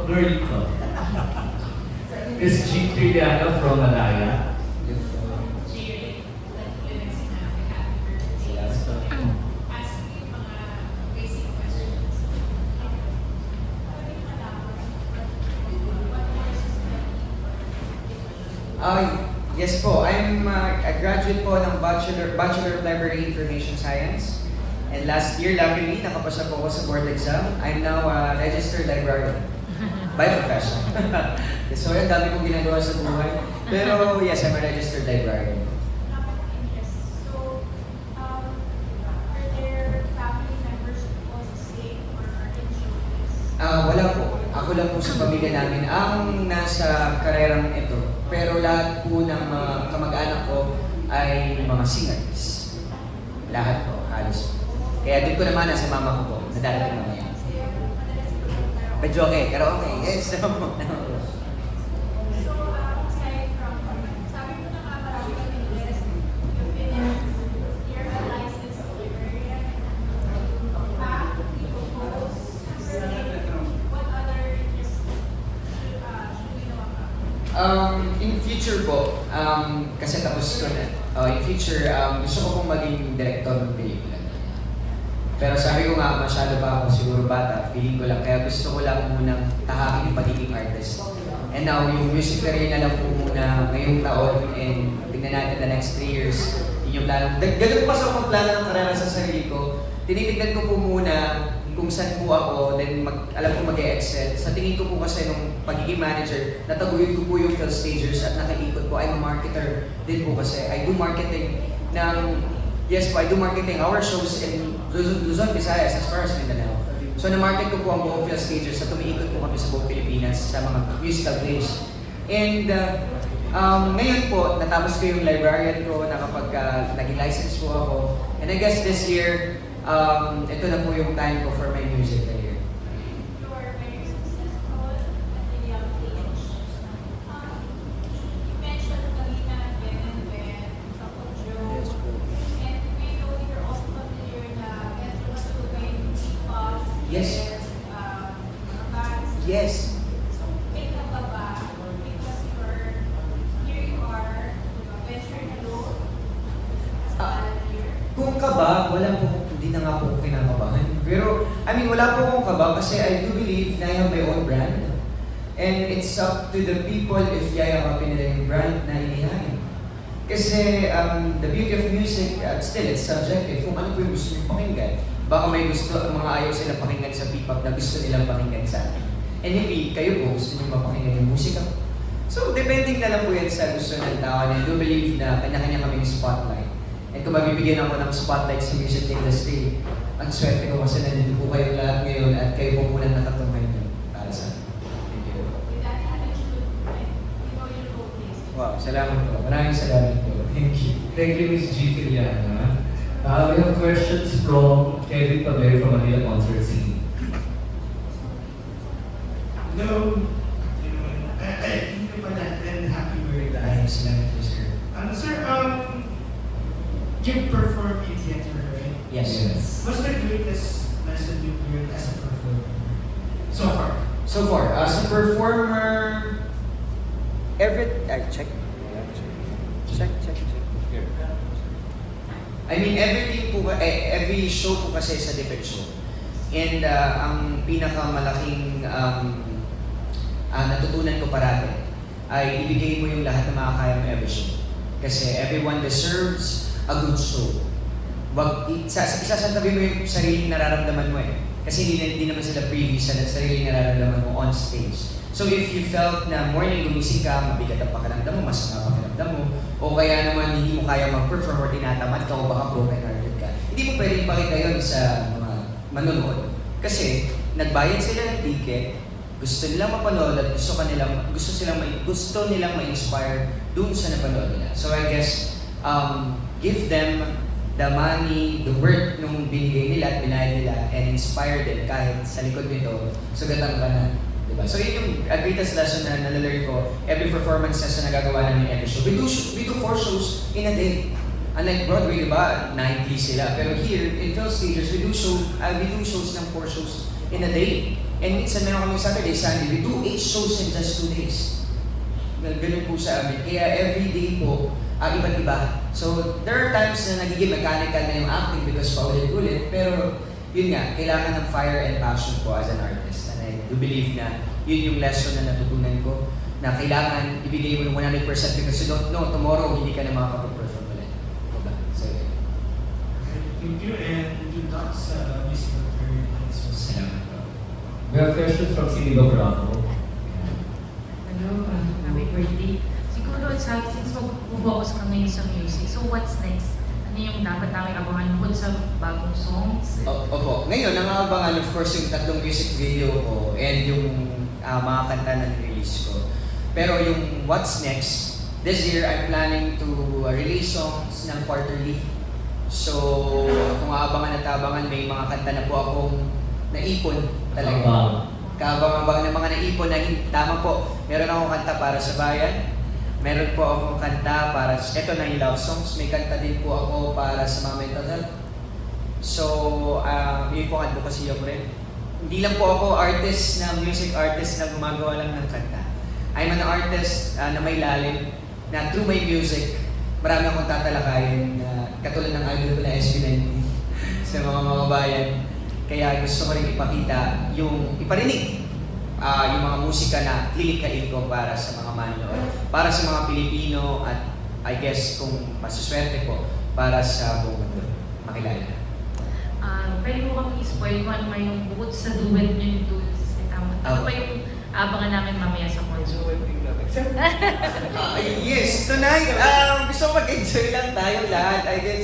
girl ko. Miss G. Triana from Malaya. Yes po, I'm a graduate po ng Bachelor of Library Information Science. And last year, luckily, nakapasa po ako sa board exam. I'm now a registered librarian by profession. So, ang dami kong ginagawa sa buhay. Pero yes, I'm a registered librarian. Wala po. Ako lang po sa pamilya namin ang nasa karerang ito. Pero lahat po ng mga kamag-anak ko ay mga singers. Lahat po, halos po. Kaya din ko naman nasa mama ko po, na darating mamaya. Medyo okay, karaoke. Yes, naman po. In future po, kasi tapos ko na, in future, gusto ko pong maging director ng pelikula. Pero sabi ko nga, masyado pa ako siguro bata, feeling ko lang, kaya gusto ko lang munang tahakin yung pagiging artist. And now, yung music career na lang po muna ngayong taon, and tingnan natin the next 3 years, yun yung plano. Ganun po kasi ako magplano ng karera sa sarili ko. Tinitignan ko po muna kung saan po ako, then alam ko mag-e-excel. Sa tingin ko po kasi nung pagiging manager, nataguyod ko po yung field stagers at nakaikot po. I'm a marketer din po kasi. I do marketing ng, yes po, I do marketing our shows in Luzon, Visayas, as far as Mindanao. So na-market ko po ang buong field stagers at tumiikot po kami sa buong Pilipinas sa mga musical plays. And ngayon po, natapos ko yung librarian ko, naging license po ako. And I guess this year, ito na po yung time ko for my music career. You are very successful at a young age. You mentioned kanina again and again, Uncle Joe. Yes po. And we know you're also familiar na medyo matulungay yung T-pop. Yes. Mga bands. Yes. So, may ka ba? Because here you are, venturing alone. As a manager. Kung kaba, wala po, hindi na nga po ako kinakabahan. Pero, wala po akong kaba kasi I do believe na I have my own brand. And it's up to the people if yayakapin nila yung brand na inihain. Kasi the beauty of music, still, it's subjective. Kung ano po yung gusto nyo pakinggan. Baka may gusto, mga ayaw sila pakinggan sa P-pop na gusto nilang pakinggan sa akin. And maybe kayo po gusto nyo mapakinggan yung musika. So, depending na lang po yan sa gusto ng tao. And I do believe na kanya-kanya kaming spotlight. And kung mabibigyan ako ng spotlight sa music industry, ang swerte ko kasi nandito po kayo lahat ngayon at kayo po muna nakatumay niyo para sa akin. Thank you. With that attitude, you know your role plays. Wow, salamat po. Maraming salamat po. Thank you. Thank you, Miss G. Triana. We have questions from Kevin Paber from Manila Concert Scene. Hello. Thank you pala and happy birthday. Maraming salamat po, sir. Sir, you perform in theater, right? Yes. What's the greatest lesson you've learned as a performer so far? So far, as a performer, check. Everything po, every show po kasi is a different show. And ang pinakamalaking natutunan ko parati ay ibigay mo yung lahat na makakaya mo every show. Kasi everyone deserves a good show. Isasantabi mo yung sariling nararamdaman mo eh. Kasi hindi naman sila privy sa sariling nararamdaman mo on stage. So if you felt na morning gumising ka, mabigat ang pakiramdam mo, masama ang pakiramdam mo, o kaya naman hindi mo kaya mag-perform or tinatamad ka o baka broken-hearted ka, hindi mo pwedeng ipakita yun sa mga manonood. Kasi nagbayad sila ng ticket, gusto nilang mapanood at gusto nilang ma-inspire dun sa napanood nila. So I guess, give them the money, the work nung binigay nila at binayad nila and inspire them kahit sa likod nito, sugatang ka na. Diba? So yun yung greatest lesson na nalalearn ko every performances na nagagawa namin every show. We do 4 shows in a day. Unlike Broadway, diba? 90 sila. Pero here, in Phil Stages, we do shows ng 4 shows in a day. And minsan meron kami Saturday, Sunday, we do 8 shows in just 2 days. Ganun po sa amin. Kaya every day po, iba't iba. So, there are times na nagiging mechanical na yung acting because paulit-ulit, pero yun nga, kailangan ng fire and passion po as an artist. And I do believe na yun yung lesson na natutunan ko, na kailangan ibigay mo ng 100% because you don't know, tomorrow hindi ka na makakapag-perform ulit. Diba? So, Thank you, and good luck sa musical career. salamat po. We have questions from Sinigo Bravo. Hello, happy birthday. Siguro, since mag-focus ka ngayon sa music, so what's next? Ano yung dapat namin abangan bukod sa bagong songs? Opo. Ngayon, nangangabangan of course yung 3 music video ko and yung mga kanta na release ko. Pero yung what's next, this year I'm planning to release songs ng quarterly. So, kung aabangan at abangan, may mga kanta na po akong naipon talaga. Kaabang-abang ng mga naipon na tama po. Meron akong kanta para sa bayan. Meron po akong kanta para sa, eto na yung love songs. May kanta din po ako para sa mga mental health. So, yun po ang advocacy ko rin. Hindi lang po ako artist na music artist na gumagawa lang ng kanta. I'm an artist na may lalim, na through my music, marami akong tatalakayin na katulad ng idol ko na SB19 sa mga bayan. Kaya gusto ko rin ipakita yung iparinig yung mga musika na lilikhain ko para sa mga manonood, para sa mga Pilipino at I guess kung masuswerte po para sa buong mundo makilala. Pwede mo kami i-spoil kung ano ba yung bukod sa duet niyo ni Tools. Ano ba yung abangan namin mamaya sa concert? Yes, tonight, gusto ko mag-enjoy lang tayo lahat. I guess,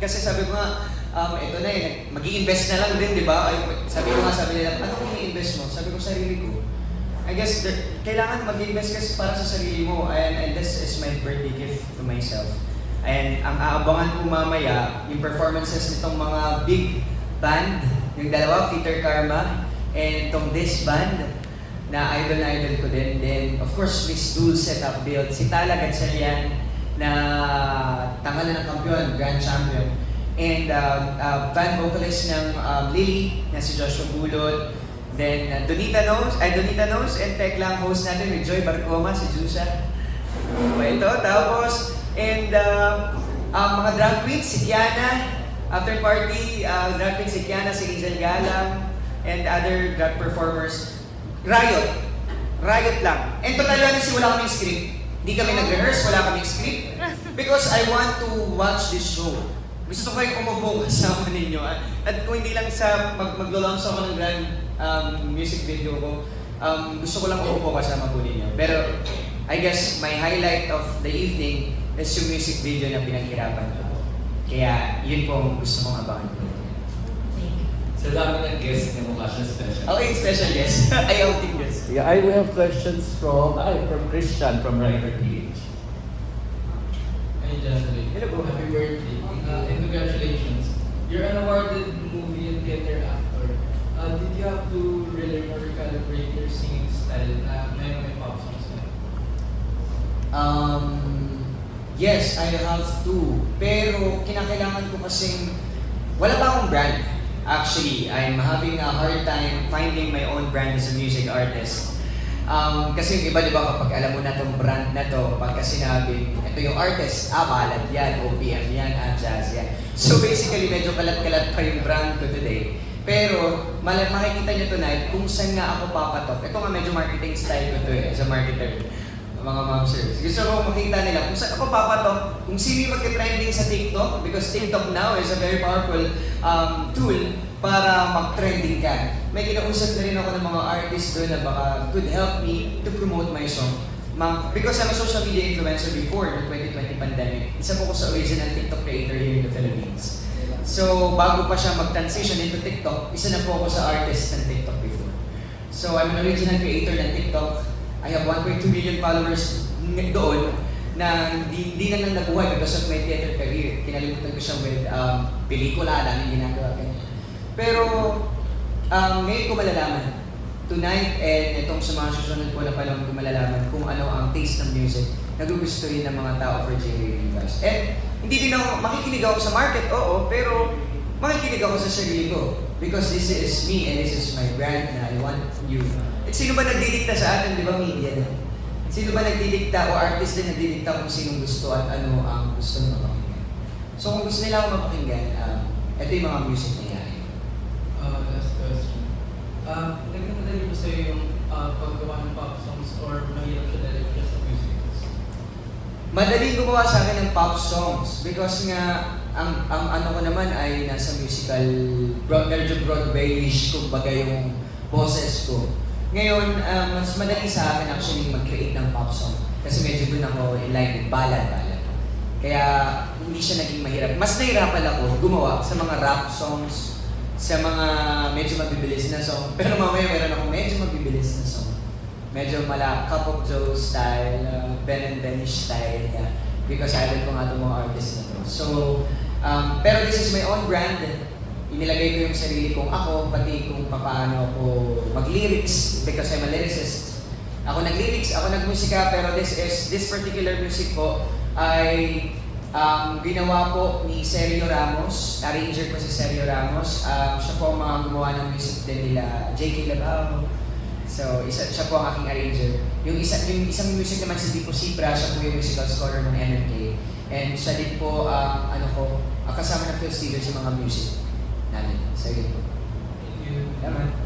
kasi sabi ko nga, ito na mag-i-invest na lang din, di ba? Sabi nila, ano kung i-invest mo? Sabi ko, sarili ko. I guess, kailangan mag-invest kasi para sa sarili mo. And this is my birthday gift to myself. And ang aabangan ko mamaya, yung performances nitong mga big band, yung dalawa, Peter Karma, and itong this band, na idol ko din. Then, of course, Miss Dul Setup Build. Si Tala Gatsalian, na tangalan ng kampiyon, grand champion. And band vocalist ng Lily, na si Joshua Bulot. Then, Donita Knows, and Teklang host natin with Joy Barcoma, si Jusa. Ito, tapos, and mga drag queens, si Kiana, after party, drag queens si Kiana, si Angel Galang, and other drag performers. Riot lang. And total honestly, wala kaming script. Hindi kami nag-rehearse, wala kaming script. Because I want to watch this show. Gusto ko kayong umupo kasama ninyo. At kung hindi lang sa mag-launch ako ng grand music video ko, gusto ko lang umupo kasama po ninyo. Pero I guess my highlight of the evening is yung music video na pinaghirapan ko. Kaya yun po ang gusto mong abangan ko. Sa dami ng guests niya mukha siya special. Okay, special guest. Ayaw ting guest. Yeah, I will have questions from Christian from Rider PH. Hi, Jocelyn. Hello po. Happy birthday. And congratulations. You're an awarded movie and theater actor. Did you have to relearn or recalibrate your singing style na may pop songs na? Yes, I have to. Pero kinakailangan ko kasing wala pa akong brand. Actually, I'm having a hard time finding my own brand as a music artist. Kasi yung iba, di ba, kapag alam mo na itong brand na to, pagka sinabing, ito yung artist, ballad yan, OPM yan, jazz yan. So basically, medyo kalat-kalat pa yung brand ko today. Pero, makikita nyo tonight kung saan nga ako papatok. Ito nga medyo marketing style ko to as a marketer. Mga mamsers. Gusto ko makita nila kung saan ako papatok, kung sino yung magka-trending sa TikTok, because TikTok now is a very powerful tool para mag-trending ka. May kinausap na rin ako ng mga artists doon na baka could help me to promote my song. Because I'm a social media influencer before the 2020 pandemic, isa po ko sa original TikTok creator here in the Philippines. So, bago pa siya mag-transition into TikTok, isa na po ako sa artist ng TikTok before. So, I'm an original creator ng TikTok. I have 1.2 million followers doon na hindi na lang nabuhay because of my theater career. Kinalimutan ko siya with pelikula, daming ginagawa. Pero ngayon ko malalaman, tonight and itong sa mga susunod po na panahon ko malalaman kung ano ang taste ng music na gugustuhin ng mga tao for J-Ray Rivas. And hindi din ako, makikinig ako sa market, oo, pero makikinig ako sa sarili ko. Because this is me and this is my brand na I want you. At sino ba nagdidikta sa atin, di ba, media? Sino ba nagdidikta o artist din nagdidikta kung sinong gusto at ano ang gusto ng mapakinggan? So kung gusto nila akong mapakinggan, ito yung mga music na yan. Last question. Nagmamadali ba sa'yo yung paggawa ng pop songs or mahirap siya dahil siya sa musicals? Madaling gumawa sa akin ng pop songs because nga ang ano ko naman ay nasa musical, medyo Broadway-ish kumbaga yung boses ko. Ngayon, mas madali sa akin actually mag-create ng pop song kasi medyo dun ako in line with ballad. Kaya hindi siya naging mahirap. Mas nahirapan ako gumawa sa mga rap songs, sa mga medyo mabibilis na song. Pero mamaya meron ako medyo mabibilis na song. Medyo Cup of Joe style, Ben and Benish style. Yeah. Because idol ko nga itong mga artists na to. So, pero this is my own brand. Inilagay ko yung sarili kong ako, pati kung paano ako mag-lyrics because I'm a lyricist. Ako nag-lyrics, ako nag-musika, pero this particular music po ay ginawa po ni Sergio Ramos. Arranger ko si Sergio Ramos. Siya po ang mga gumawa ng music din nila J.K. Labao. So, siya po ang aking arranger. Yung isang music naman si Tipo Cipra, siya po yung musical scorer ng MMK. And siya din po, kasama na Phil Steele sa mga music namin. So, yun po. Thank you. Tama.